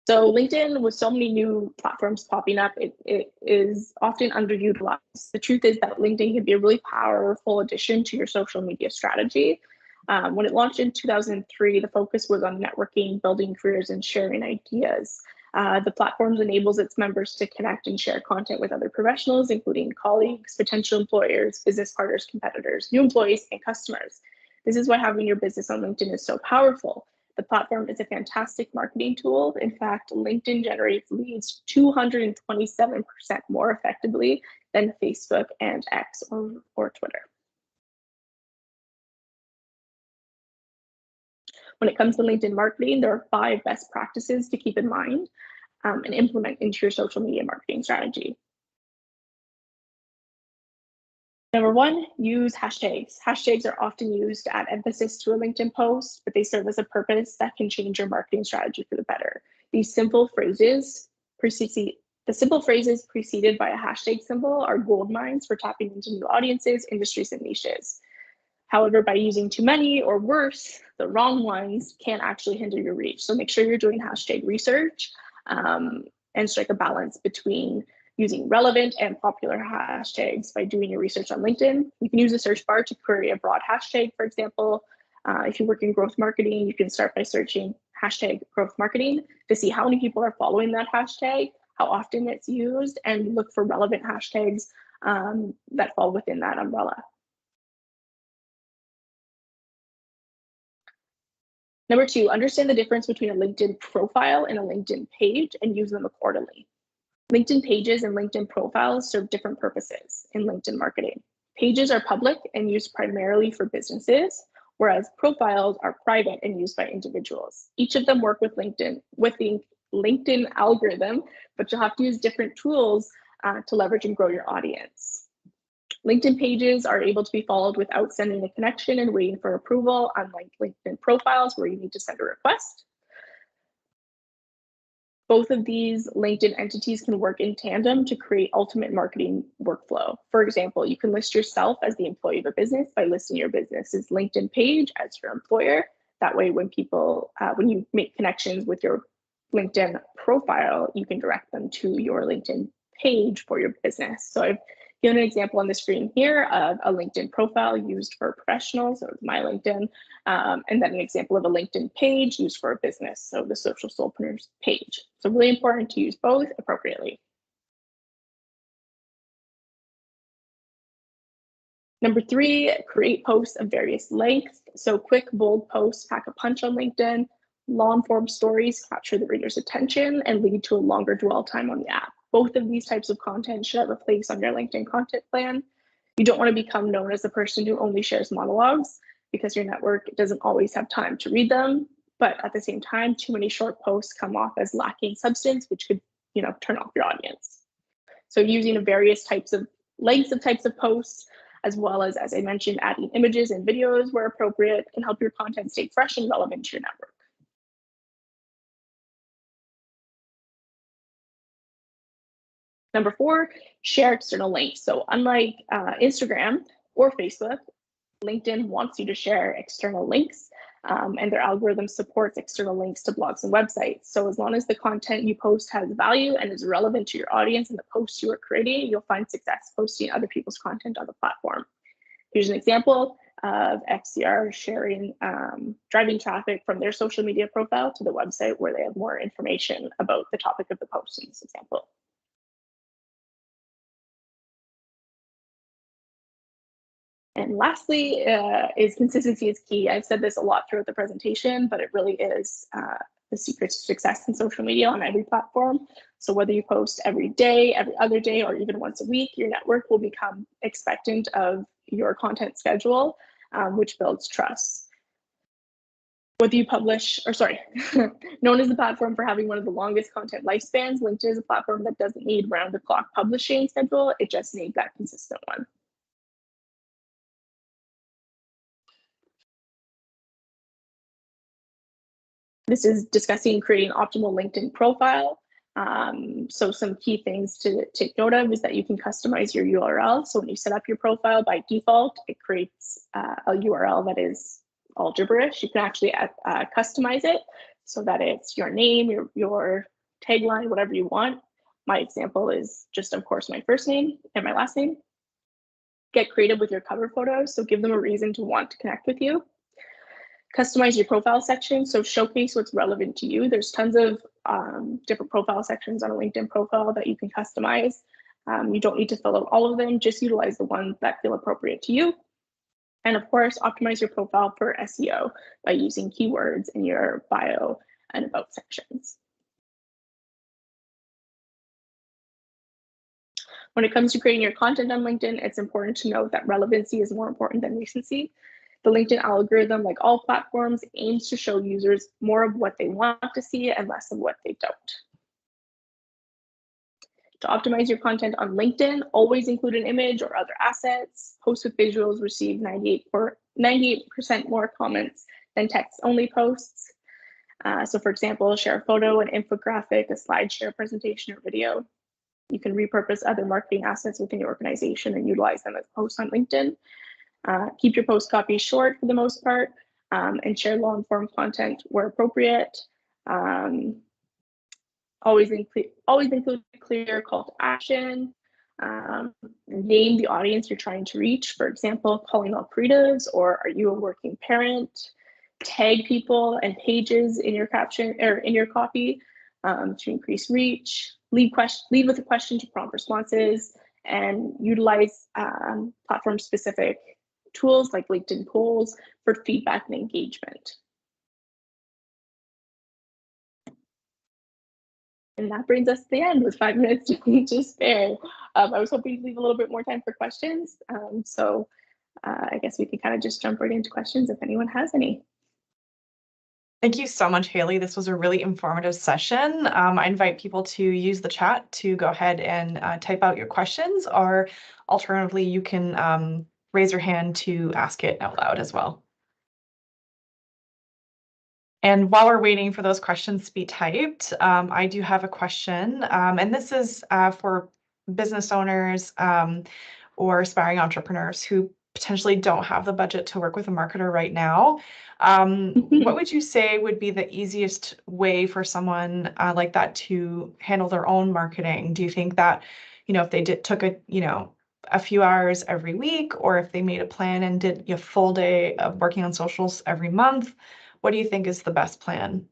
So LinkedIn, with so many new platforms popping up, it is often underutilized. The truth is that LinkedIn can be a really powerful addition to your social media strategy. When it launched in 2003, the focus was on networking, building careers, and sharing ideas. The platform enables its members to connect and share content with other professionals, including colleagues, potential employers, business partners, competitors, new employees, and customers. This is why having your business on LinkedIn is so powerful. The platform is a fantastic marketing tool. In fact, LinkedIn generates leads 227% more effectively than Facebook and X or Twitter. When it comes to LinkedIn marketing, there are 5 best practices to keep in mind and implement into your social media marketing strategy. Number 1, use hashtags. Hashtags are often used to add emphasis to a LinkedIn post, but they serve as a purpose that can change your marketing strategy for the better. These simple phrases, the simple phrases preceded by a hashtag symbol are gold mines for tapping into new audiences, industries, and niches. However, by using too many, or worse, the wrong ones, can actually hinder your reach. So make sure you're doing hashtag research and strike a balance between using relevant and popular hashtags by doing your research on LinkedIn. You can use the search bar to query a broad hashtag, for example. If you work in growth marketing, you can start by searching hashtag growth marketing to see how many people are following that hashtag, how often it's used, and look for relevant hashtags that fall within that umbrella. Number 2, understand the difference between a LinkedIn profile and a LinkedIn page and use them accordingly. LinkedIn pages and LinkedIn profiles serve different purposes in LinkedIn marketing. Pages are public and used primarily for businesses, whereas profiles are private and used by individuals. Each of them work with the LinkedIn algorithm, but you'll have to use different tools to leverage and grow your audience. LinkedIn pages are able to be followed without sending a connection and waiting for approval, unlike LinkedIn profiles where you need to send a request. Both of these LinkedIn entities can work in tandem to create ultimate marketing workflow. For example, you can list yourself as the employee of a business by listing your business's LinkedIn page as your employer. That way, when you make connections with your LinkedIn profile, you can direct them to your LinkedIn page for your business. So I've given an example on the screen here of a LinkedIn profile used for professionals, so it's my LinkedIn, and then an example of a LinkedIn page used for a business, so the Social Soulpreneur's page. So really important to use both appropriately. Number 3, create posts of various lengths. So quick, bold posts pack a punch on LinkedIn. Long form stories capture the reader's attention and lead to a longer dwell time on the app. Both of these types of content should have a place on your LinkedIn content plan. You don't want to become known as the person who only shares monologues because your network doesn't always have time to read them. But at the same time, too many short posts come off as lacking substance, which could, turn off your audience. So using various types of types of posts, as well as I mentioned, adding images and videos where appropriate, can help your content stay fresh and relevant to your network. Number 4, share external links. So unlike Instagram or Facebook, LinkedIn wants you to share external links, and their algorithm supports external links to blogs and websites. So as long as the content you post has value and is relevant to your audience and the posts you are creating, you'll find success posting other people's content on the platform. Here's an example of XCR sharing driving traffic from their social media profile to the website where they have more information about the topic of the post in this example. And lastly, is consistency is key. I've said this a lot throughout the presentation, but it really is the secret to success in social media on every platform. So whether you post every day, every other day, or even once a week, your network will become expectant of your content schedule, which builds trust. Whether you known as the platform for having one of the longest content lifespans, LinkedIn is a platform that doesn't need round-the-clock publishing schedule. It just needs that consistent one. This is discussing creating an optimal LinkedIn profile. So some key things to take note of is that you can customize your URL. So when you set up your profile by default, it creates a URL that is all gibberish. You can actually customize it so that it's your name, your tagline, whatever you want. My example is just, of course, my first name and my last name. Get creative with your cover photos. So give them a reason to want to connect with you. Customize your profile section, so showcase what's relevant to you. There's tons of different profile sections on a LinkedIn profile that you can customize. You don't need to fill out all of them, just utilize the ones that feel appropriate to you. And of course, optimize your profile for SEO by using keywords in your bio and about sections. When it comes to creating your content on LinkedIn, it's important to note that relevancy is more important than recency. The LinkedIn algorithm, like all platforms, aims to show users more of what they want to see and less of what they don't. To optimize your content on LinkedIn, always include an image or other assets. Posts with visuals receive 98% more comments than text-only posts. So for example, share a photo, an infographic, a slideshare presentation, or video. You can repurpose other marketing assets within your organization and utilize them as posts on LinkedIn. Keep your post copy short for the most part, and share long-form content where appropriate. Always include a clear call to action. Name the audience you're trying to reach. For example, calling all creatives, or are you a working parent? Tag people and pages in your caption or in your copy to increase reach. Lead with a question to prompt responses, and utilize platform-specific tools like LinkedIn polls for feedback and engagement. And that brings us to the end with 5 minutes to spare. I was hoping to leave a little bit more time for questions. So I guess we can kind of just jump right into questions if anyone has any. Thank you so much, Hailey. This was a really informative session. I invite people to use the chat to go ahead and type out your questions, or alternatively, you can raise your hand to ask it out loud as well. And while we're waiting for those questions to be typed, I do have a question, and this is for business owners or aspiring entrepreneurs who potentially don't have the budget to work with a marketer right now. What would you say would be the easiest way for someone like that to handle their own marketing? Do you think that, if they took a few hours every week, or if they made a plan and did a full day of working on socials every month, what do you think is the best plan?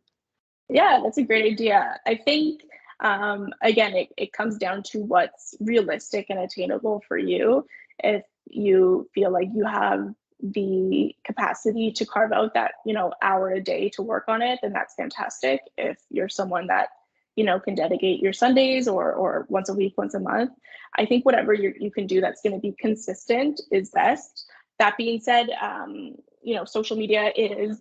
Yeah, that's a great idea. I think, again, it comes down to what's realistic and attainable for you. If you feel like you have the capacity to carve out that, hour a day to work on it, then that's fantastic. If you're someone that, can dedicate your Sundays or once a week, once a month, I think whatever you can do that's going to be consistent is best. That being said, social media is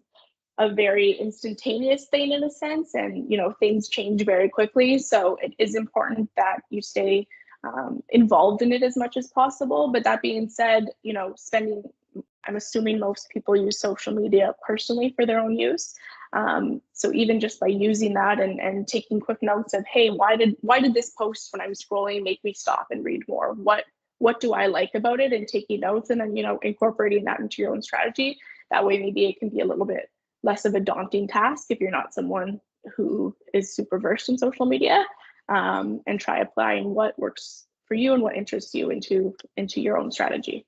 a very instantaneous thing in a sense, and things change very quickly, so it is important that you stay involved in it as much as possible. But that being said, I'm assuming most people use social media personally for their own use, so even just by using that and taking quick notes of, hey, why did this post when I'm scrolling make me stop and read more? What do I like about it? And taking notes, and then incorporating that into your own strategy. That way maybe it can be a little bit less of a daunting task if you're not someone who is super versed in social media, and try applying what works for you and what interests you into your own strategy.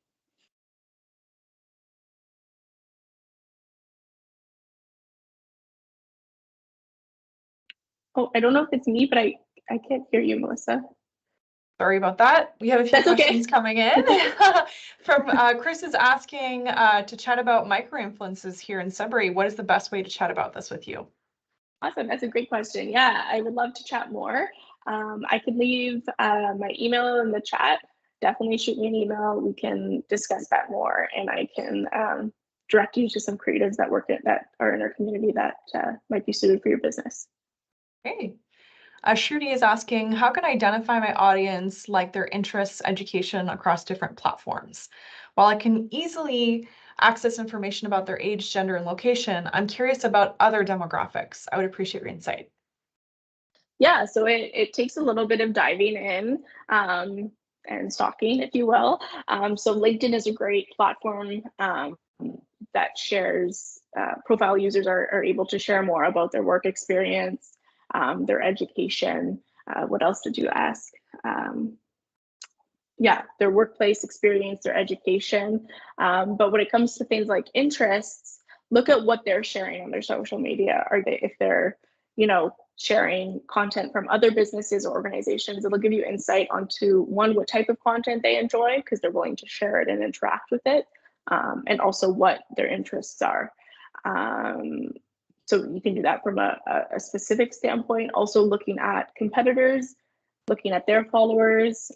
Oh, I don't know if it's me, but I can't hear you, Melissa. Sorry about that. We have a few questions coming in. From Chris is asking to chat about micro-influences here in Sudbury. What is the best way to chat about this with you? Awesome. That's a great question. Yeah, I would love to chat more. I could leave my email in the chat. Definitely shoot me an email. We can discuss that more, and I can direct you to some creatives that are in our community that might be suited for your business. Okay. Shruti is asking, how can I identify my audience, like their interests, education across different platforms? While I can easily access information about their age, gender, and location, I'm curious about other demographics. I would appreciate your insight. Yeah, so it takes a little bit of diving in and stalking, if you will. So LinkedIn is a great platform that shares, profile users are able to share more about their work experience, their education. What else did you ask? Yeah, their workplace experience, their education. But when it comes to things like interests, look at what they're sharing on their social media. If they're, sharing content from other businesses or organizations, it'll give you insight onto, one, what type of content they enjoy, because they're willing to share it and interact with it. and also what their interests are. So you can do that from a specific standpoint, also looking at competitors, looking at their followers,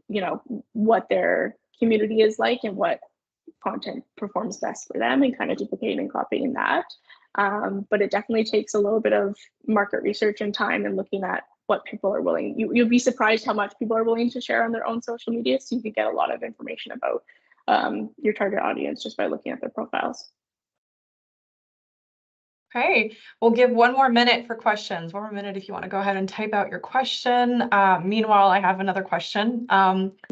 you know, what their community is like and what content performs best for them, and kind of duplicating and copying that. But it definitely takes a little bit of market research and time and looking at what people are willing. You'll be surprised how much people are willing to share on their own social media. So you can get a lot of information about your target audience just by looking at their profiles. Okay, we'll give one more minute for questions. One more minute if you want to go ahead and type out your question. Meanwhile, I have another question.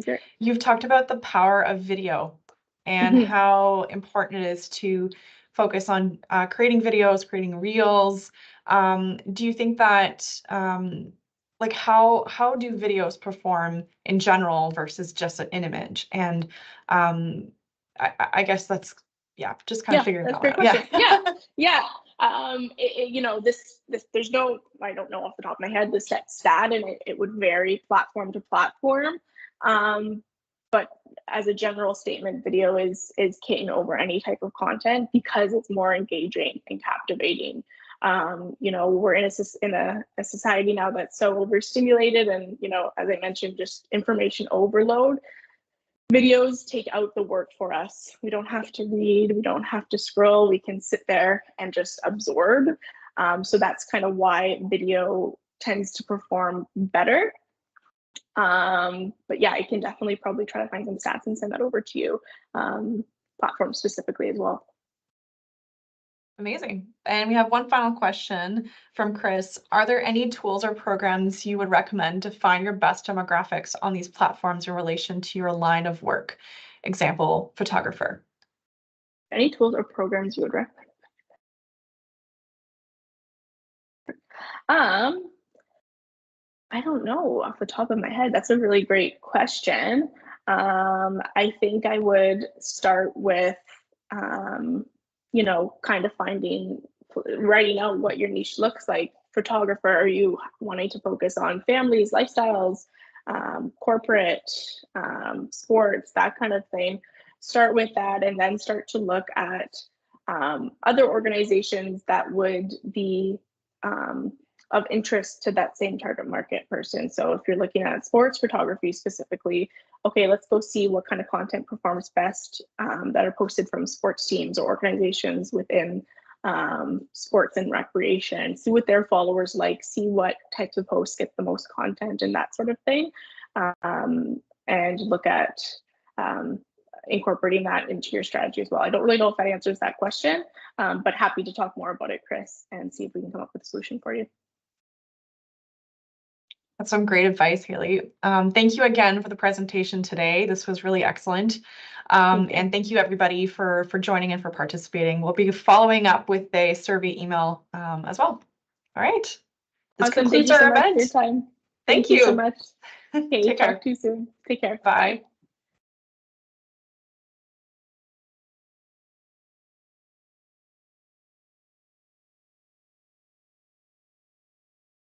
Sure. You've talked about the power of video and how important it is to focus on creating videos, creating reels. Do you think that, like, how do videos perform in general versus just an image? And I guess that's, yeah, just kind of figuring that's that a great out. question. Yeah. You know, this there's no, I don't know off the top of my head the set stat, and it would vary platform to platform. But as a general statement, video is king over any type of content because it's more engaging and captivating. You know, we're in a society now that's so overstimulated, and, you know, as I mentioned, just information overload. Videos take out the work for us. We don't have to read, we don't have to scroll, we can sit there and just absorb. So that's kind of why video tends to perform better. But yeah, I can definitely probably try to find some stats and send that over to you, platform specifically as well. Amazing. And we have one final question from Chris. Are there any tools or programs you would recommend to find your best demographics on these platforms in relation to your line of work? Example, photographer. Any tools or programs you would recommend? I don't know off the top of my head. That's a really great question. I think I would start with, you know, kind of writing out what your niche looks like. Photographer, are you wanting to focus on families, lifestyles, corporate, sports, that kind of thing? Start with that, and then start to look at other organizations that would be of interest to that same target market person. So if you're looking at sports photography specifically, okay, let's go see what kind of content performs best that are posted from sports teams or organizations within sports and recreation. See what their followers like, see what types of posts get the most content and that sort of thing. And look at incorporating that into your strategy as well. I don't really know if that answers that question, but happy to talk more about it, Chris, and see if we can come up with a solution for you. That's some great advice, Hailey. Thank you again for the presentation today. This was really excellent. And thank you everybody for joining and for participating. We'll be following up with a survey email as well. All right. This awesome. concludes our event. Thank you so much for your time. Thank you so much. Okay, Take care. Talk to you soon. Take care. Bye.